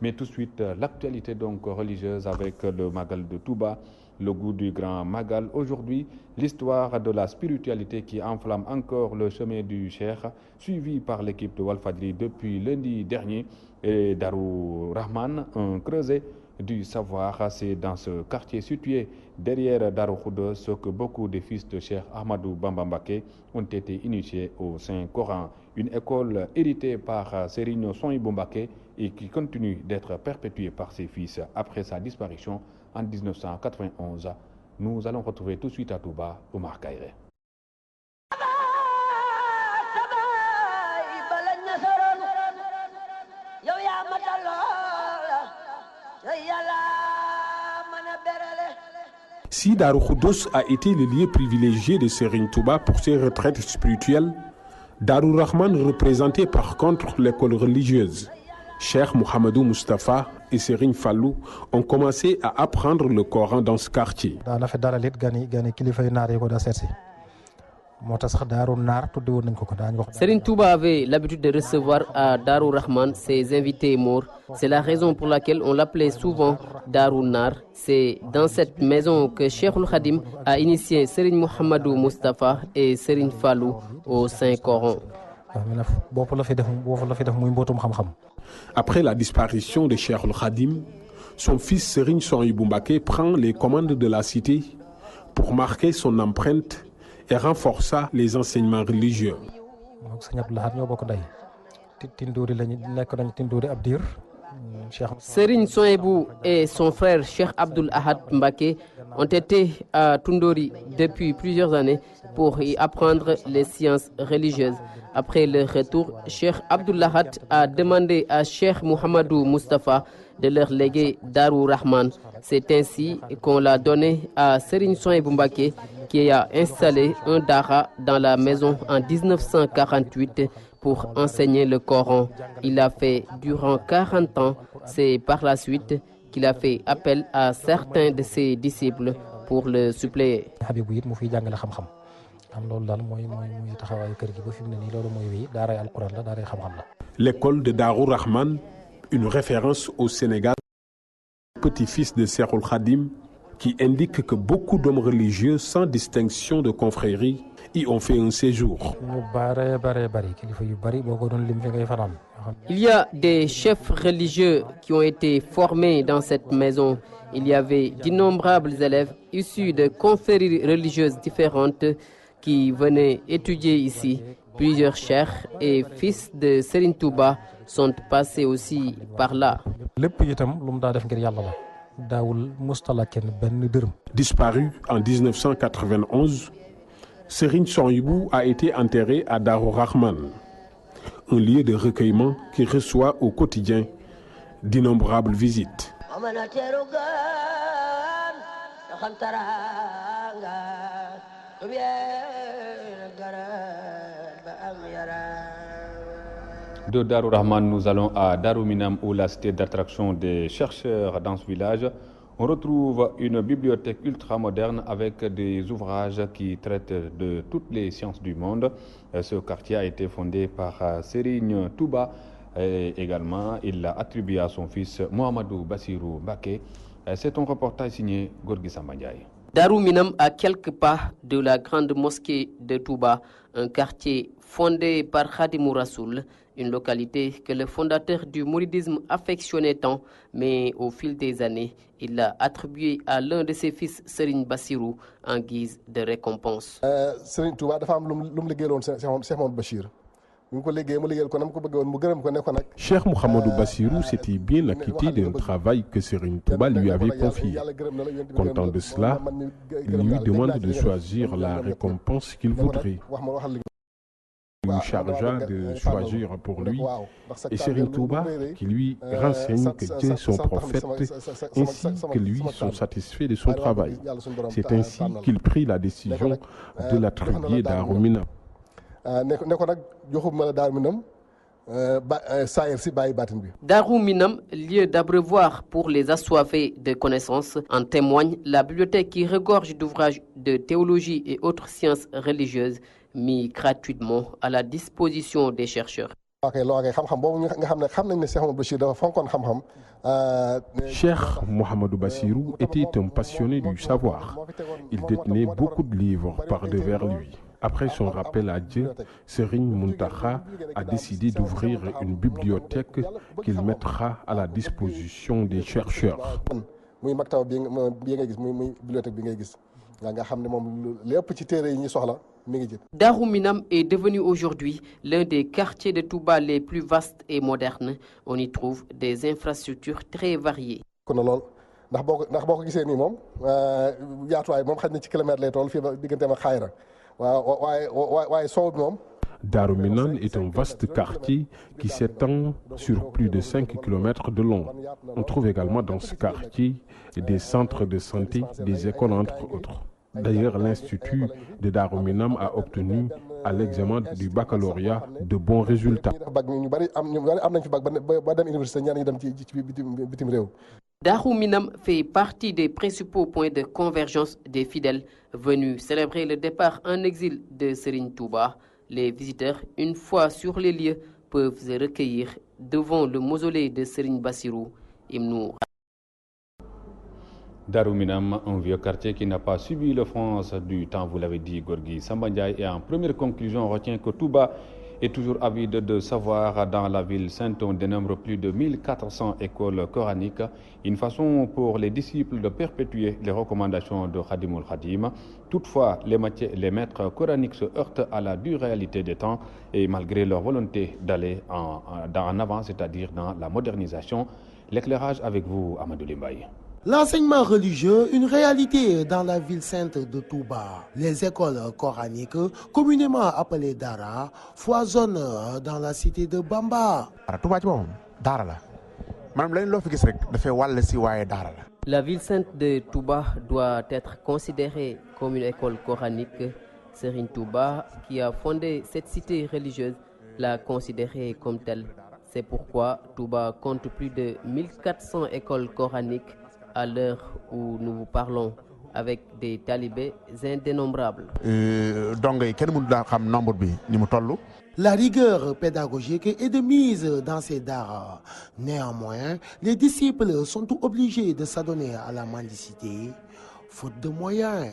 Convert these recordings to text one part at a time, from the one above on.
Mais tout de suite, l'actualité donc religieuse avec le Magal de Touba, le goût du grand Magal. Aujourd'hui, l'histoire de la spiritualité qui enflamme encore le chemin du Cheikh, suivi par l'équipe de Walfadjri depuis lundi dernier. Et Darou Rahman, un creuset du savoir, c'est dans ce quartier situé derrière Darou Khoudoss que beaucoup de fils de Cheikh Ahmadou Bamba Mbacké ont été initiés au Saint-Coran. Une école héritée par Serigne Souhaïbou Mbacké et qui continue d'être perpétuée par ses fils après sa disparition en 1991. Nous allons retrouver tout de suite à Touba Oumar Kayre. Si Darou Khoudoss a été le lieu privilégié de Serigne Touba pour ses retraites spirituelles, Darou Rahman représentait par contre l'école religieuse. Cheikh Mouhamadou Moustapha et Serigne Fallou ont commencé à apprendre le Coran dans ce quartier. Serigne Touba avait l'habitude de recevoir à Darou Rahman ses invités morts. C'est la raison pour laquelle on l'appelait souvent Darou Nar. C'est dans cette maison que Cheikhoul Khadim a initié Serigne Mouhamadou Moustapha et Serigne Fallou au Saint-Coran. Après la disparition de Cheikhoul Khadim, son fils Serigne Souhaïbou Mbacké prend les commandes de la cité pour marquer son empreinte et renforça les enseignements religieux. Serigne Souhaïbou et son frère Cheikh Abdoul Ahad Mbacké ont été à Tundori depuis plusieurs années pour y apprendre les sciences religieuses. Après leur retour, Cheikh Abdoul Ahad a demandé à Cheikh Mouhamadou Moustapha de leur léguer Darou Rahman. C'est ainsi qu'on l'a donné à Serigne Souhaïbou Mbacké, qui a installé un dara dans la maison en 1948 pour enseigner le Coran. Il l'a fait durant 40 ans. C'est par la suite qu'il a fait appel à certains de ses disciples pour le suppléer. L'école de Darou Rahman, une référence au Sénégal, petit-fils de Cheikhoul Khadim, qui indique que beaucoup d'hommes religieux sans distinction de confrérie y ont fait un séjour. Il y a des chefs religieux qui ont été formés dans cette maison. Il y avait d'innombrables élèves issus de confréries religieuses différentes qui venaient étudier ici. Plusieurs cheikhs et fils de Serigne Touba sont passés aussi par là. Disparu en 1991, Serigne Souhaïbou a été enterré à Darou Rahman, un lieu de recueillement qui reçoit au quotidien d'innombrables visites. De Darou Rahman, nous allons à Darou Minam, où la cité d'attraction des chercheurs dans ce village. On retrouve une bibliothèque ultramoderne avec des ouvrages qui traitent de toutes les sciences du monde. Ce quartier a été fondé par Serigne Touba. Et également, il l'a attribué à son fils Mohamedou Bassirou Mbacké. C'est un reportage signé Gorgui Samba Ndiaye. Darou Minam, à quelques pas de la grande mosquée de Touba, un quartier fondé par Khadimou Rassoul, une localité que le fondateur du mouridisme affectionnait tant, mais au fil des années, il l'a attribué à l'un de ses fils, Serigne Bassirou, en guise de récompense. Serigne Touba dafa am lu mu liggéeyaloon Cheikh Mouhamadou Bachir. Cheikh Mouhamadou Bassirou s'était bien acquitté d'un travail que Serigne Touba lui avait confié. Content de cela, il lui demande de choisir la récompense qu'il voudrait. Il lui chargea de choisir pour lui, et Serigne Touba, qui lui renseigne que Dieu est son prophète, ainsi que lui sont satisfaits de son travail. C'est ainsi qu'il prit la décision de l'attribuer Darou Minam. Darou Minam, lieu d'abreuvoir pour les assoiffés de connaissances, en témoigne la bibliothèque qui regorge d'ouvrages de théologie et autres sciences religieuses mis gratuitement à la disposition des chercheurs. Cheikh Mouhamadou Bassirou était un passionné du savoir. Il détenait beaucoup de livres par devers lui. Après son rappel à Dieu, Serigne Mountakha a décidé d'ouvrir une bibliothèque qu'il mettra à la disposition des chercheurs. Darou Minam est devenu aujourd'hui l'un des quartiers de Touba les plus vastes et modernes. On y trouve des infrastructures très variées. Darou Minam est un vaste quartier qui s'étend sur plus de 5 km de long. On trouve également dans ce quartier des centres de santé, des écoles entre autres. D'ailleurs, l'Institut de Darou Minam a obtenu à l'examen du baccalauréat de bons résultats. Darou Minam fait partie des principaux points de convergence des fidèles venus célébrer le départ en exil de Serigne Touba. Les visiteurs, une fois sur les lieux, peuvent se recueillir devant le mausolée de Serigne Bassirou Ibnou. Darou Minam, un vieux quartier qui n'a pas subi l'offense du temps, vous l'avez dit, Gorgui Samba Ndiaye. Et en première conclusion, on retient que Touba est toujours avide de savoir. Dans la ville sainte, on dénombre plus de 1400 écoles coraniques. Une façon pour les disciples de perpétuer les recommandations de Khadimoul Khadim. Toutefois, les maîtres coraniques se heurtent à la dure réalité des temps et malgré leur volonté d'aller en avant, c'est-à-dire dans la modernisation. L'éclairage avec vous, Amadou Limbaye. L'enseignement religieux, une réalité dans la ville sainte de Touba. Les écoles coraniques, communément appelées Dara, foisonnent dans la cité de Bamba. La ville sainte de Touba doit être considérée comme une école coranique. Serigne Touba, qui a fondé cette cité religieuse, l'a considérée comme telle. C'est pourquoi Touba compte plus de 1400 écoles coraniques à l'heure où nous vous parlons, avec des talibés indénombrables. La rigueur pédagogique est de mise dans ces daras. Néanmoins, les disciples sont obligés de s'adonner à la mendicité, faute de moyens.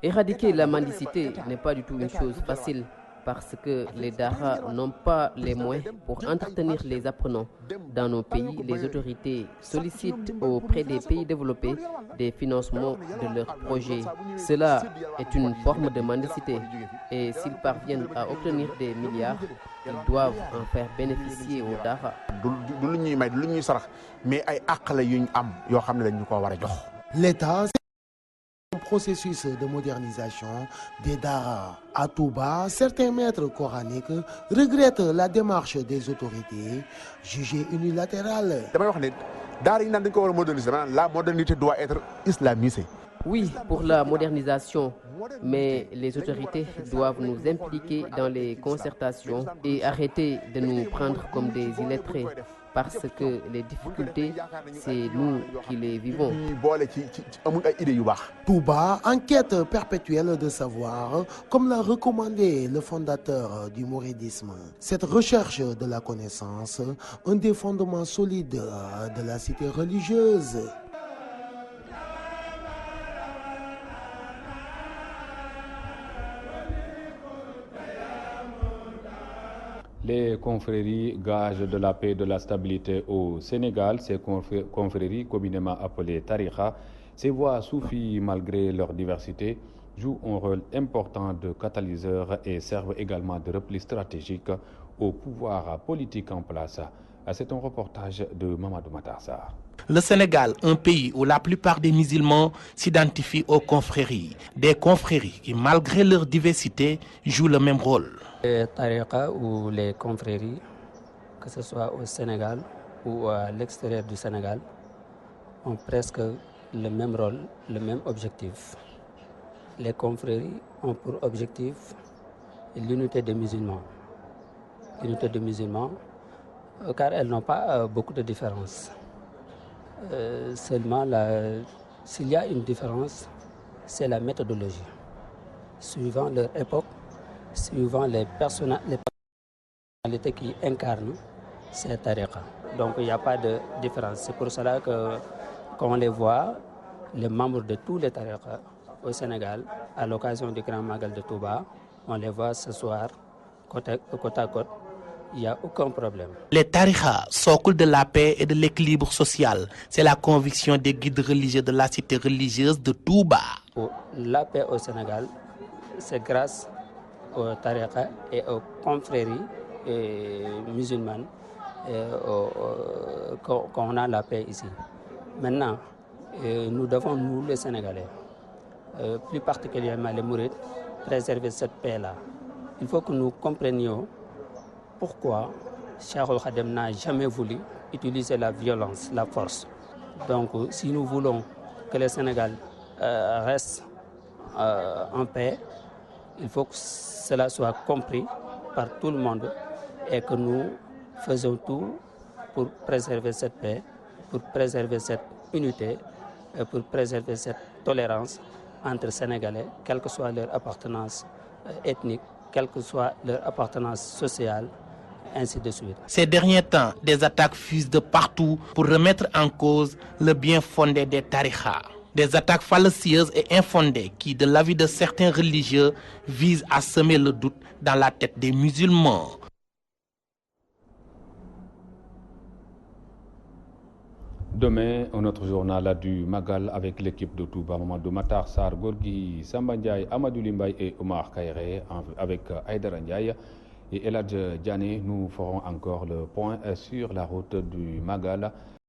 Éradiquer la mendicité n'est pas du tout une chose facile, parce que les daras n'ont pas les moyens pour entretenir les apprenants. Dans nos pays, les autorités sollicitent auprès des pays développés des financements de leurs projets. Cela est une forme de mendicité et s'ils parviennent à obtenir des milliards, ils doivent en faire bénéficier aux daras. L'État, un processus de modernisation des daras. À Touba, certains maîtres coraniques regrettent la démarche des autorités, jugée unilatérale. La modernité doit être islamisée. Oui, pour la modernisation, mais les autorités doivent nous impliquer dans les concertations et arrêter de nous prendre comme des illettrés. Parce que les difficultés, c'est nous qui les vivons. Touba, en quête perpétuelle de savoir, comme l'a recommandé le fondateur du mouridisme. Cette recherche de la connaissance, un des fondements solides de la cité religieuse. Les confréries gage de la paix et de la stabilité au Sénégal, ces confréries communément appelées tariqa, ces voix soufis malgré leur diversité jouent un rôle important de catalyseur et servent également de repli stratégique au pouvoir politique en place. C'est un reportage de Mamadou Matarsar. Le Sénégal, un pays où la plupart des musulmans s'identifient aux confréries. Des confréries qui, malgré leur diversité, jouent le même rôle. Les tariqa ou les confréries, que ce soit au Sénégal ou à l'extérieur du Sénégal, ont presque le même rôle, le même objectif. Les confréries ont pour objectif l'unité des musulmans. L'unité des musulmans, car elles n'ont pas beaucoup de différences. Seulement, s'il y a une différence, c'est la méthodologie. suivant leur époque, suivant les personnalités qui incarnent ces tariqas. Donc il n'y a pas de différence. C'est pour cela que qu'on les voit, les membres de tous les tariqas au Sénégal, à l'occasion du Grand Magal de Touba, on les voit ce soir côte à côte. Il n'y a aucun problème. Les tariqas, socle de la paix et de l'équilibre social, c'est la conviction des guides religieux de la cité religieuse de Touba. Pour la paix au Sénégal, c'est grâce aux tariqas et aux confréries musulmanes qu'on a la paix ici. Maintenant, nous devons, nous les Sénégalais, plus particulièrement les Mourides, préserver cette paix-là. Il faut que nous comprenions pourquoi Cheikh Khadim n'a jamais voulu utiliser la violence, la force. Donc, si nous voulons que le Sénégal reste en paix, il faut que cela soit compris par tout le monde et que nous faisons tout pour préserver cette paix, pour préserver cette unité et pour préserver cette tolérance entre Sénégalais, quelle que soit leur appartenance ethnique, quelle que soit leur appartenance sociale, ainsi de suite. Ces derniers temps, des attaques fusent de partout pour remettre en cause le bien fondé des tariqas. Des attaques fallacieuses et infondées qui, de l'avis de certains religieux, visent à semer le doute dans la tête des musulmans. Demain, un autre journal du Magal avec l'équipe de Touba, Mamadou Matar Sarr, Gorgui Samba Ndiaye, Amadou Limbay et Omar Kairé avec Aïdara Ndiaye et Eladj Diané. Nous ferons encore le point sur la route du Magal.